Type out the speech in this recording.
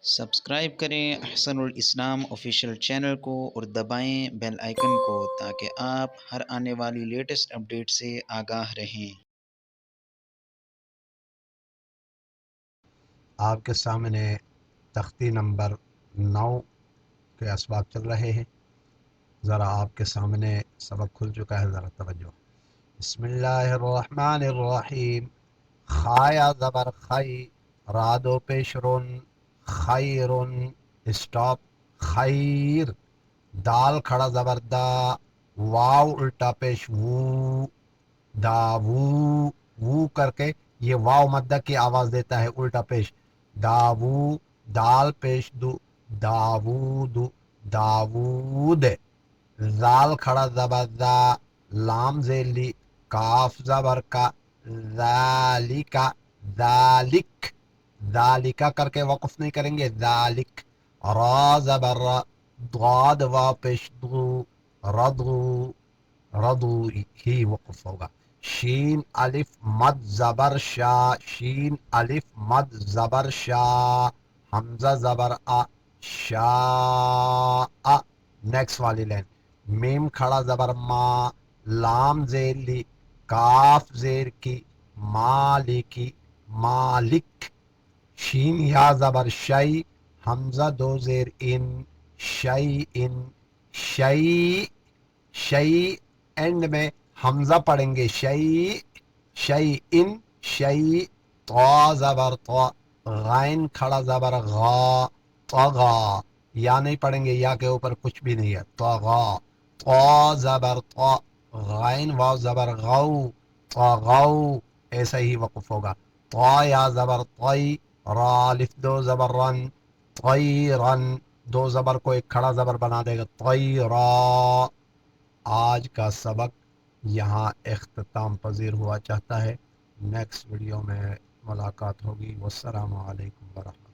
Subscribe کریں احسن الاسلام official channel کو اور دبائیں بیل آئیکن کو تاکہ آپ ہر آنے والی لیٹسٹ اپڈیٹ سے آگاہ رہیں۔ آپ کے سامنے تختی نمبر 9 کے اسباق چل رہے ہیں۔ ذرا آپ کے سامنے سبق کھل چکا ہے، ذرا توجہ۔ بسم اللہ الرحمن الرحیم۔ خایا زبر خی، رادو پیش رن، خیرن، اسٹاپ، خیر۔ دال کھڑا زبر دا، واو الٹا پیش وو، دا وو کر کے یہ واو مدہ کی آواز دیتا ہے الٹا پیش، داوو، دال پیش دو، داوود، داوود۔ زال کھڑا زبر زا، لام زیلی، کاف زبر کا، ذالکا، ذالک، ذالکا کر کے وقف نہیں کریں گے، ذالک۔ را زبر را، ضاد وا پیش دو، ردو، ردو ہی وقف ہوگا۔ شین الف مد زبر شا، شین الف مد زبر شا، حمزہ زبر آ، شا۔ نیکسٹ والی لائن، میم کھڑا زبر ما، لام زیر لی، کاف زیر کی، مالکی، مالک۔ شین یا زبر شئی، حمزہ دو زیر ان، شئی ان، شئی، شئی اینڈ میں حمزہ پڑھیں گے، شئی، شئی ان، شئی۔ طا زبر طا، غائن کھڑا زبر غا، طغا، یا نہیں پڑھیں گے، یا کے اوپر کچھ بھی نہیں ہے، طغا۔ طا زبر طا، غائن واو زبر غو، طغو، ایسا ہی وقف ہوگا۔ طا یا زبر طی، را الف دو زبر رن، طیرن، دو زبر کو ایک کھڑا زبر بنا دے گا، طیرا۔ آج کا سبق یہاں اختتام پذیر ہوا چاہتا ہے۔ نیکسٹ ویڈیو میں ملاقات ہوگی۔ والسلام علیکم ورحمۃ اللہ۔